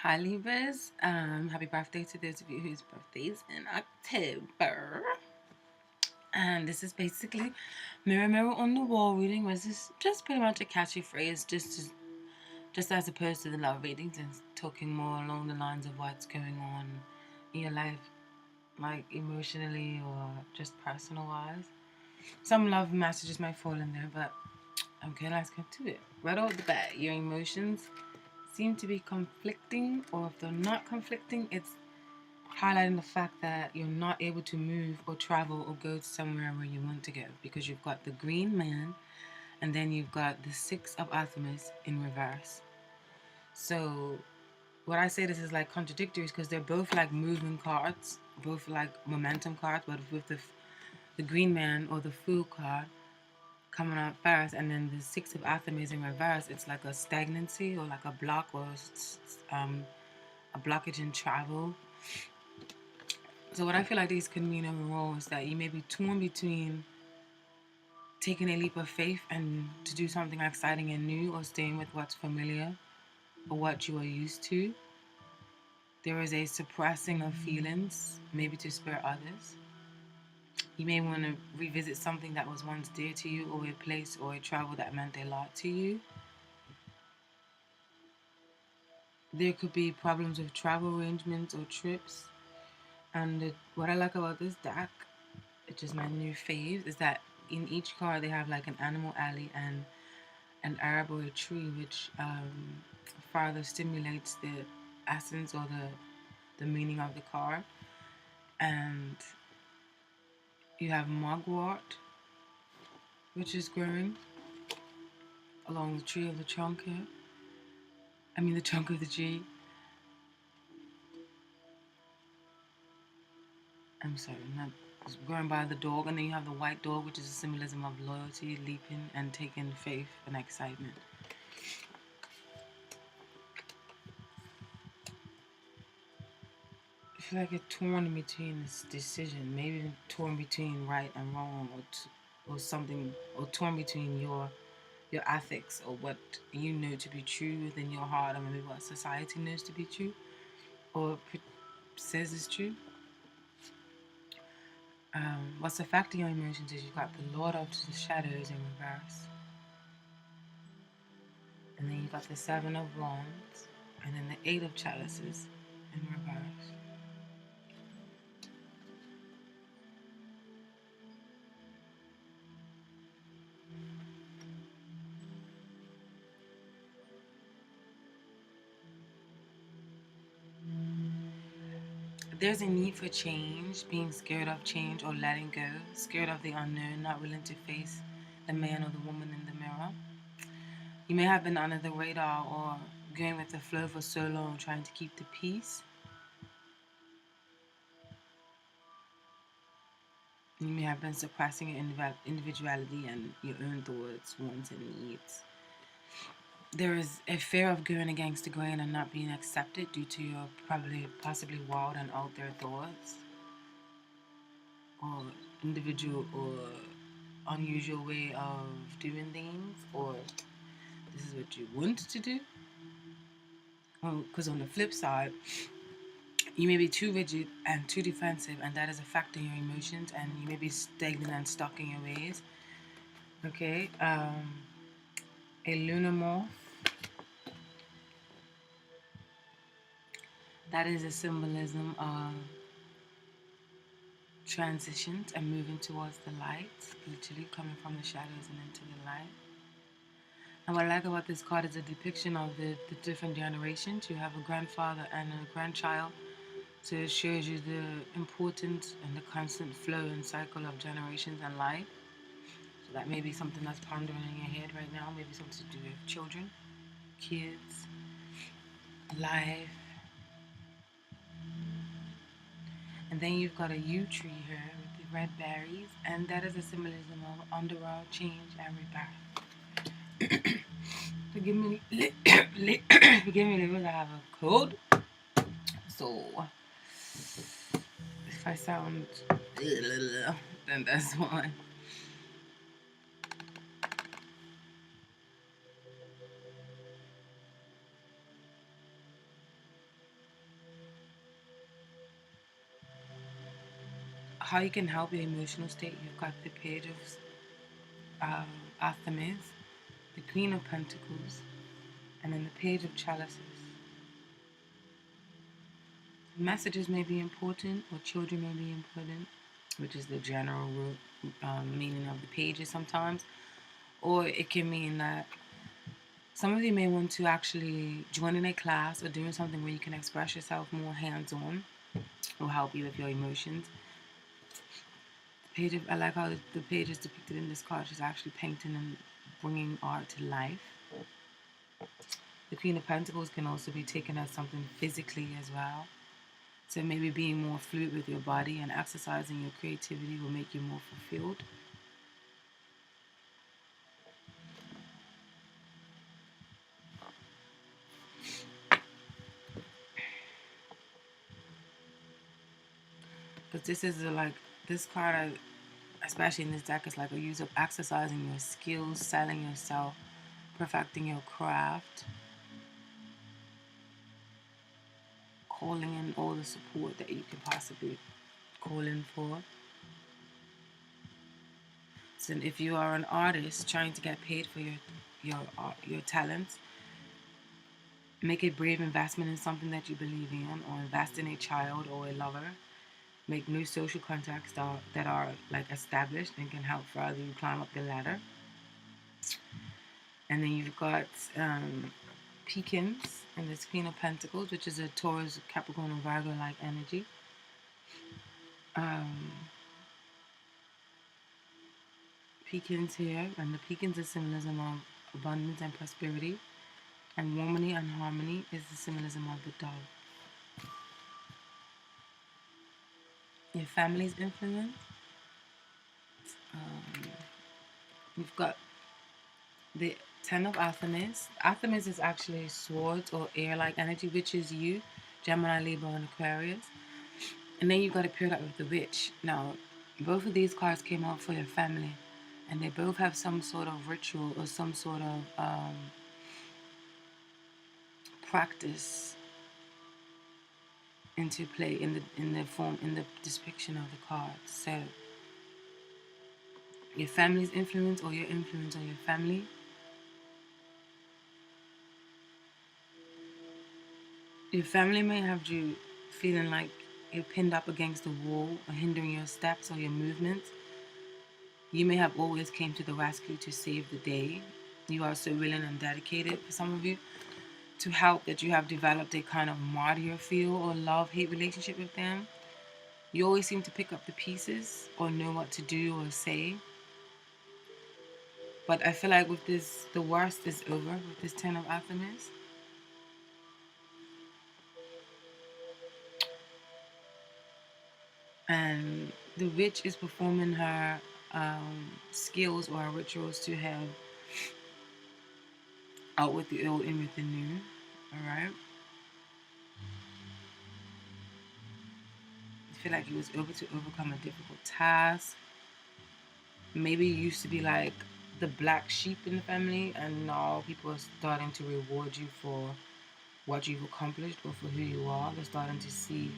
Hi Libras, happy birthday to those of you whose birthdays in October. And this is basically mirror mirror on the wall reading, which is just pretty much a catchy phrase, just as opposed to the love readings and talking more along the lines of what's going on in your life, like emotionally or just personal wise. Some love messages might fall in there, but okay, let's get to it. Right off the bat, your emotions seem to be conflicting, or if they're not conflicting, it's highlighting the fact that you're not able to move or travel or go somewhere where you want to go because you've got the green man and then you've got the six of Artemis in reverse. So what I say this is like contradictory because they're both like moving cards, both like momentum cards, but with the green man or the fool card coming out first, and then the six of Artemis in reverse, it's like a stagnancy or like a block or a blockage in travel. So what I feel like these could mean overall is that you may be torn between taking a leap of faith and to do something exciting and new, or staying with what's familiar or what you are used to. There is a suppressing of feelings, maybe to spare others. You may want to revisit something that was once dear to you, or a place or a travel that meant a lot to you. There could be problems with travel arrangements or trips. And what I like about this deck, which is my new fave, is that in each card they have like an animal alley and an herb or a tree, which further stimulates the essence or the meaning of the card. And you have mugwort, which is growing along the tree of the trunk here. I mean the trunk of the tree. I'm sorry, not growing by the dog. And then you have the white dog, which is a symbolism of loyalty, leaping and taking faith and excitement. I feel like you're torn in between this decision, maybe torn between right and wrong, or something, or torn between your ethics or what you know to be true within your heart, or maybe what society knows to be true, or says is true. What's affecting your emotions is you've got the Lord of the Shadows in reverse, and then you've got the Seven of Wands, and then the Eight of Chalices in reverse. There's a need for change, being scared of change or letting go, scared of the unknown, not willing to face the man or the woman in the mirror. You may have been under the radar or going with the flow for so long, trying to keep the peace. You may have been suppressing your individuality and your own thoughts, wants, and needs. There is a fear of going against the grain and not being accepted due to your possibly wild and out there thoughts, or individual or unusual way of doing things, or this is what you want to do. Because on the flip side, you may be too rigid and too defensive, and that is affecting your emotions, and you may be stagnant and stuck in your ways. Okay, a lunar morph, that is a symbolism of transitions and moving towards the light, literally coming from the shadows and into the light. And what I like about this card is a depiction of the different generations. You have a grandfather and a grandchild. So it shows you the importance and the constant flow and cycle of generations and life. So that may be something that's pondering in your head right now. Maybe something to do with children, kids, life. And then you've got a yew tree here with the red berries. And that is a symbolism of underworld change and rebirth. Forgive me, forgive me, because I have a cold. So if I sound, then that's why. how you can help your emotional state. You've got the Page of Artemis, the Queen of Pentacles, and then the Page of Chalices. Messages may be important, or children may be important, which is the general meaning of the pages sometimes. Or it can mean that some of you may want to actually join in a class or doing something where you can express yourself more hands-on, will help you with your emotions. I like how the page is depicted in this card. She's actually painting and bringing art to life. The Queen of Pentacles can also be taken as something physically as well. So maybe being more fluid with your body and exercising your creativity will make you more fulfilled. But this is this card, especially in this deck, is like a use of exercising your skills, selling yourself, perfecting your craft, calling in all the support that you can possibly call in for. So if you are an artist trying to get paid for your talents, make a brave investment in something that you believe in, or invest in a child or a lover. Make new social contacts that are like established and can help further you climb up the ladder. And then you've got Pekins and this Queen of Pentacles, which is a Taurus, Capricorn, and Virgo-like energy. Pekins here, and the Pekins is symbolism of abundance and prosperity, and harmony is the symbolism of the dove. Your family's influence. You've got the Ten of Artemis. Artemis is actually swords or air-like energy, which is you, Gemini, Libra, and Aquarius. And then you've got to pair that with the Witch. Now, both of these cards came out for your family, and they both have some sort of ritual or some sort of practice into play in the depiction of the cards. So your family's influence or your influence on your family. Your family may have you feeling like you're pinned up against the wall or hindering your steps or your movements. You may have always came to the rescue to save the day. You are so willing and dedicated, for some of you, to help that you have developed a kind of martyr feel or love-hate relationship with them. You always seem to pick up the pieces or know what to do or say. But I feel like with this, the worst is over with this Ten of Artemis. And the witch is performing her skills or her rituals to have out with the old, in with the new. Alright? I feel like he was able to overcome a difficult task. Maybe you used to be like the black sheep in the family, and now people are starting to reward you for what you've accomplished or for who you are. They're starting to see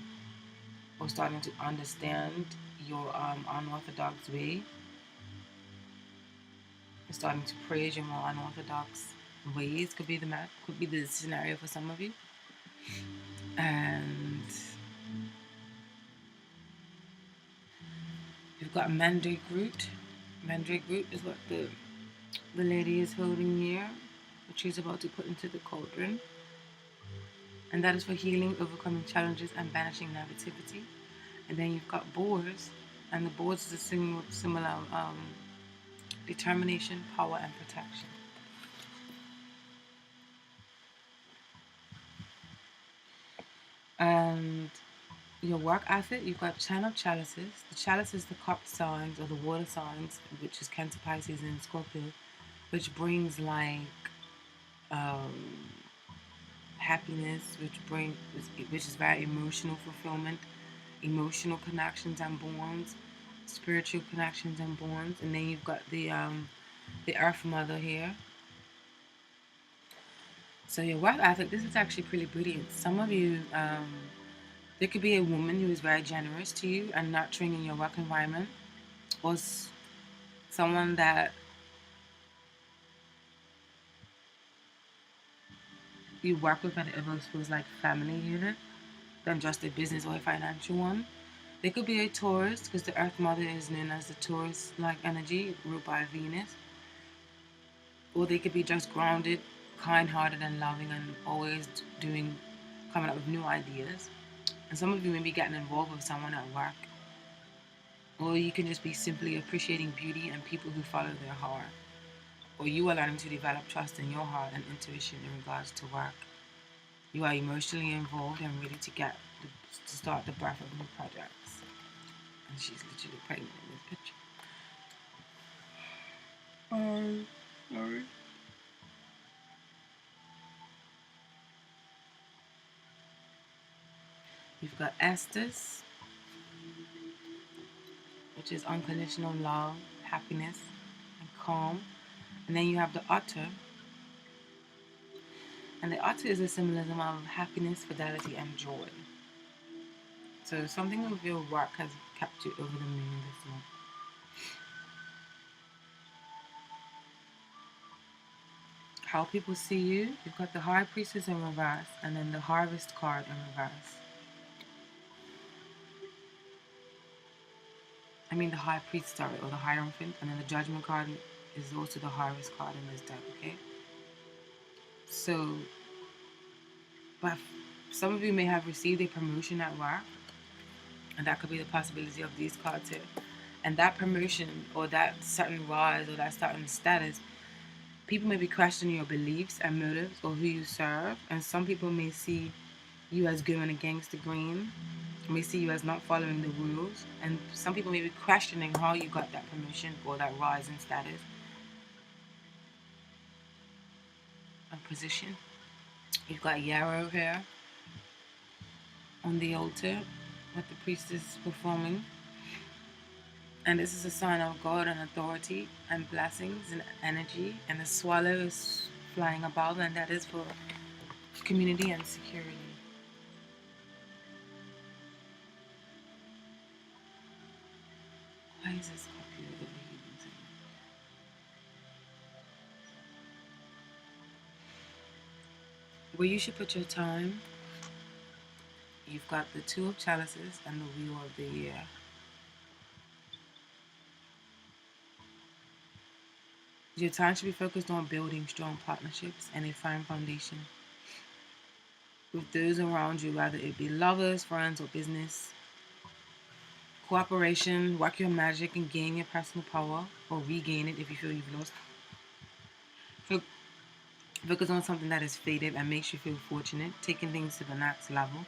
or starting to understand your unorthodox way. They're starting to praise your more unorthodox ways. Could be the scenario for some of you. And you've got Mandrake Root. Mandrake Root is what the lady is holding here, which she's about to put into the cauldron. And that is for healing, overcoming challenges, and banishing negativity. And then you've got boars, and the boars is a similar determination, power, and protection. And your work ethic, you've got Ten of Chalices. The chalice is the cup signs or the water signs, which is Cancer, Pisces, and Scorpio, which brings like happiness, which is very emotional fulfillment, emotional connections and bonds, spiritual connections and bonds. And then you've got the Earth Mother here. So your work ethic, this is actually pretty brilliant. Some of you, There could be a woman who is very generous to you and nurturing in your work environment, or someone that you work with and it almost feels like family unit than just a business or a financial one. There could be a Taurus, because the Earth Mother is known as the Taurus-like energy, ruled by Venus. Or they could be just grounded, kind-hearted, and loving, and always coming up with new ideas. And some of you may be getting involved with someone at work. Or you can just be simply appreciating beauty and people who follow their heart. Or you are learning to develop trust in your heart and intuition in regards to work. You are emotionally involved and ready to start the birth of new projects. And she's literally pregnant in this picture. Sorry. You've got Estes, which is unconditional love, happiness, and calm. And then you have the Otter. And the Otter is a symbolism of happiness, fidelity, and joy. So something of your work has kept you over the moon this month. How people see you, you've got the High Priestess in reverse, and then the Harvest card in reverse. I mean the High Priest, sorry, or the Hierophant, and then the Judgment card is also the Harvest card in this deck, okay? So, but some of you may have received a promotion at work, and that could be the possibility of these cards here. And that promotion, or that certain rise, or that certain status, people may be questioning your beliefs and motives, or who you serve, and some people may see you as going against the grain, may see you as not following the rules, and some people may be questioning how you got that promotion or that rise in status and position. You've got yarrow here on the altar with the priestess performing, and this is a sign of God and authority and blessings and energy, and the swallow is flying above, and that is for community and security. Why is this copy overheating? Where you should put your time, you've got the Two of Chalices and the Wheel of the Year. Your time should be focused on building strong partnerships and a firm foundation with those around you, whether it be lovers, friends, or business. Cooperation, work your magic and gain your personal power, or regain it if you feel you've lost. Focus on something that is faded and makes you feel fortunate, taking things to the next level.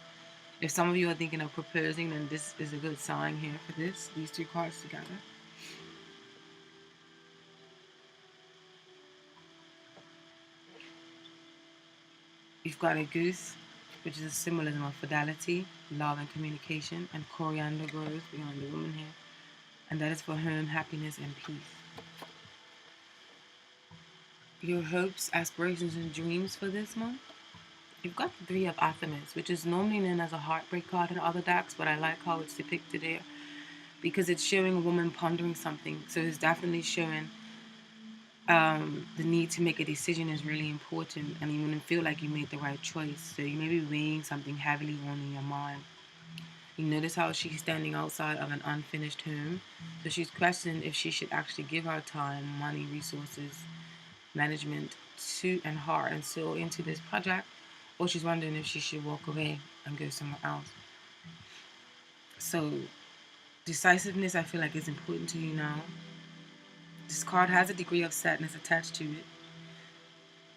If some of you are thinking of proposing, then this is a good sign here for this, these two cards together. You've got a goose, which is a symbolism of fidelity, love, and communication, and coriander grows behind the woman here. And that is for home, happiness, and peace. Your hopes, aspirations, and dreams for this month. You've got the Three of Athens, which is normally known as a heartbreak card in other decks, but I like how it's depicted here because it's showing a woman pondering something. So it's definitely showing the need to make a decision is really important, and you want to feel like you made the right choice. So you may be weighing something heavily on in your mind. You notice how she's standing outside of an unfinished home. So she's questioning if she should actually give her time, money, resources, management and heart and soul into this project, or she's wondering if she should walk away and go somewhere else. So decisiveness, I feel like, is important to you now. This card has a degree of sadness attached to it.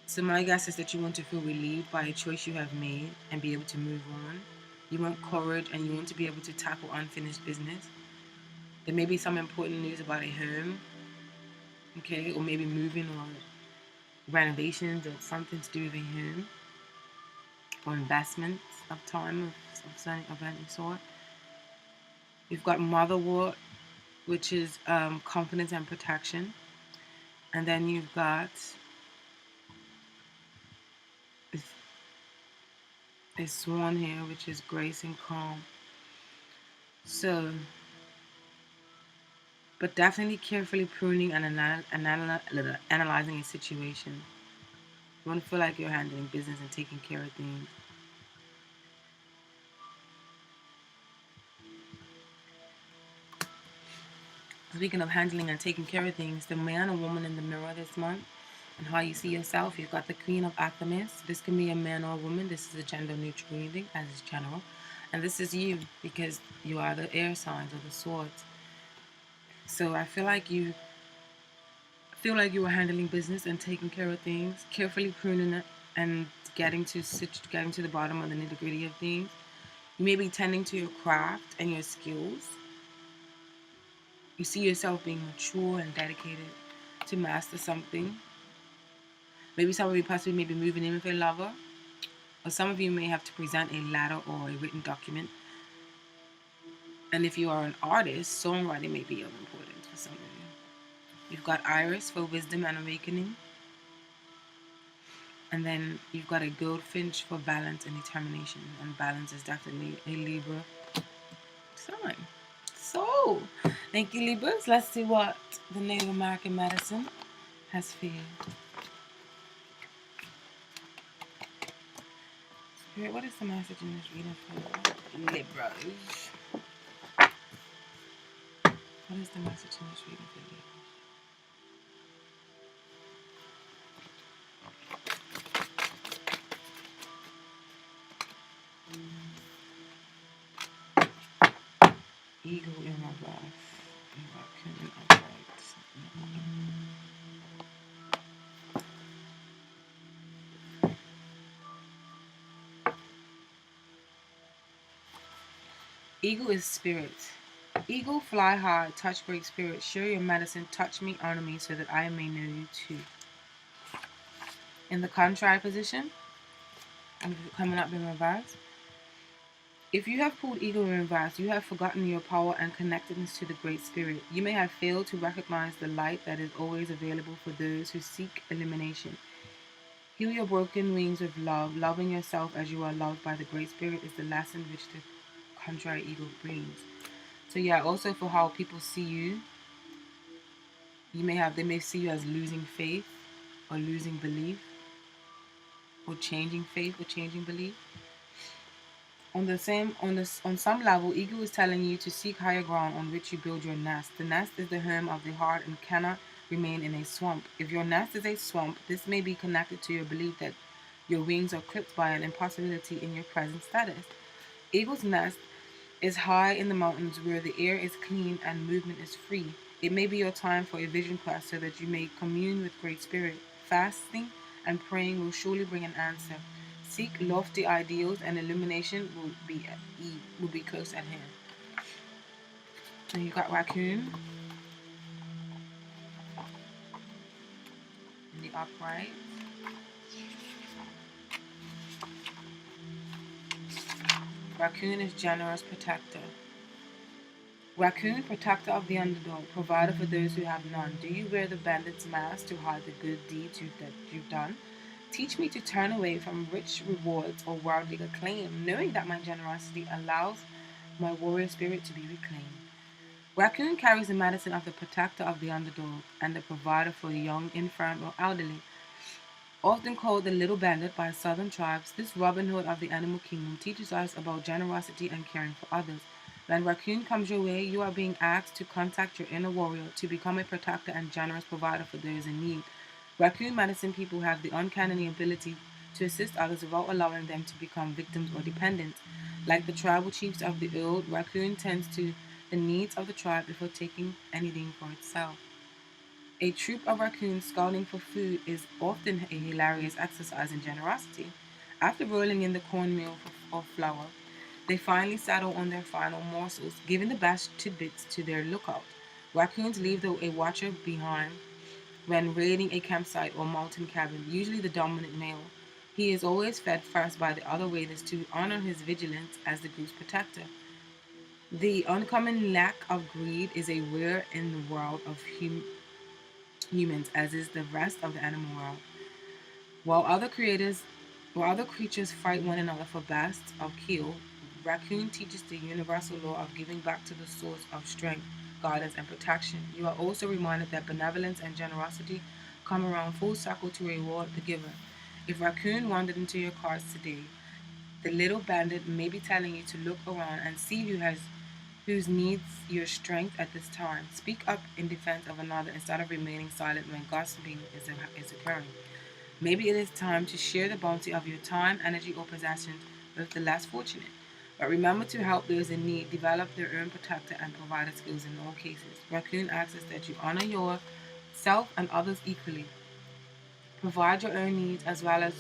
So my guess is that you want to feel relieved by a choice you have made and be able to move on. You want courage and you want to be able to tackle unfinished business. There may be some important news about a home, okay, or maybe moving or renovations or something to do with a home, or investments of time of any sort. You've got Motherwort, which is confidence and protection. And then you've got a swan here, which is grace and calm. So, but definitely carefully pruning and analyzing a situation. You want to feel like you're handling business and taking care of things. Speaking of handling and taking care of things, the man or woman in the mirror this month and how you see yourself, you've got the Queen of Alchemists. This can be a man or a woman. This is a gender neutral reading, as is general. And this is you because you are the air signs or the swords. So I feel like you were handling business and taking care of things, carefully pruning it and getting to the bottom of the nitty gritty of things. You may be tending to your craft and your skills. You see yourself being mature and dedicated to master something. Maybe some of you possibly may be moving in with a lover, or some of you may have to present a letter or a written document. And if you are an artist, songwriting may be of importance for some of you. You've got Iris for wisdom and awakening. And then you've got a goldfinch for balance and determination. And balance is definitely a Libra sign. So, thank you, Libras. Let's see what the Native American medicine has for you. Spirit, what is the message in this reading for Libras? What is the message in this reading for Libras? Eagle in reverse. Raccoon upright. Eagle is spirit. Eagle, fly high, touch great spirit. Share your medicine, touch me, honor me, so that I may know you too. In the contrary position, coming up in reverse. If you have pulled Eagle in reverse, you have forgotten your power and connectedness to the Great Spirit. You may have failed to recognize the light that is always available for those who seek illumination. Heal your broken wings with love. Loving yourself as you are loved by the Great Spirit is the lesson which the contrary Eagle brings. So yeah, also for how people see you, they may see you as losing faith or losing belief or changing faith or changing belief. On some level, Ego is telling you to seek higher ground on which you build your nest. The nest is the home of the heart and cannot remain in a swamp. If your nest is a swamp, this may be connected to your belief that your wings are clipped by an impossibility in your present status. Eagle's nest is high in the mountains where the air is clean and movement is free. It may be your time for a vision quest so that you may commune with Great Spirit. Fasting and praying will surely bring an answer. Seek lofty ideals and illumination will be close at hand. And you got Raccoon in the upright. Raccoon is generous protector. Raccoon, protector of the underdog, provider for those who have none. Do you wear the bandit's mask to hide the good deeds that you've done? Teach me to turn away from rich rewards or worldly acclaim, knowing that my generosity allows my warrior spirit to be reclaimed. Raccoon carries the medicine of the protector of the underdog and the provider for the young, infirm, or elderly. Often called the Little Bandit by southern tribes, this Robin Hood of the animal kingdom teaches us about generosity and caring for others. When Raccoon comes your way, you are being asked to contact your inner warrior to become a protector and generous provider for those in need. Raccoon medicine people have the uncanny ability to assist others without allowing them to become victims or dependents. Like the tribal chiefs of the old, Raccoon tends to the needs of the tribe before taking anything for itself. A troop of raccoons scouting for food is often a hilarious exercise in generosity. After rolling in the cornmeal of flour, they finally settle on their final morsels, giving the best tidbits to their lookout. Raccoons leave a watcher behind when raiding a campsite or mountain cabin, usually the dominant male. He is always fed first by the other raiders to honor his vigilance as the group's protector. The uncommon lack of greed is a rare in the world of humans, as is the rest of the animal world. While other creatures While other creatures fight one another for best of kill, raccoon teaches the universal law of giving back to the source of strength, guidance, and protection. You are also reminded that benevolence and generosity come around full circle to reward the giver. If raccoon wandered into your cards today, the little bandit may be telling you to look around and see whose needs your strength at this time. Speak up in defense of another instead of remaining silent when gossiping is occurring. Maybe it is time to share the bounty of your time, energy, or possessions with the less fortunate. But remember to help those in need develop their own protector and provider skills in all cases. Raccoon asks us that you honor yourself and others equally. Provide your own needs as well as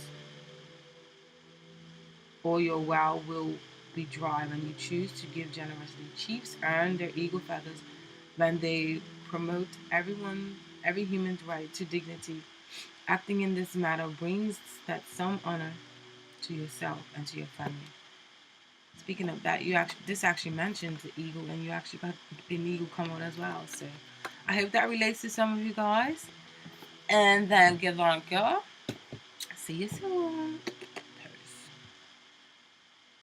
or your well will be dry when you choose to give generously. Chiefs earn their eagle feathers when they promote every human's right to dignity. Acting in this matter brings that some honor to yourself and to your family. Speaking of that, this actually mentions the eagle, and you actually got an eagle come on as well. So I hope that relates to some of you guys. And then good luck, y'all. See you soon.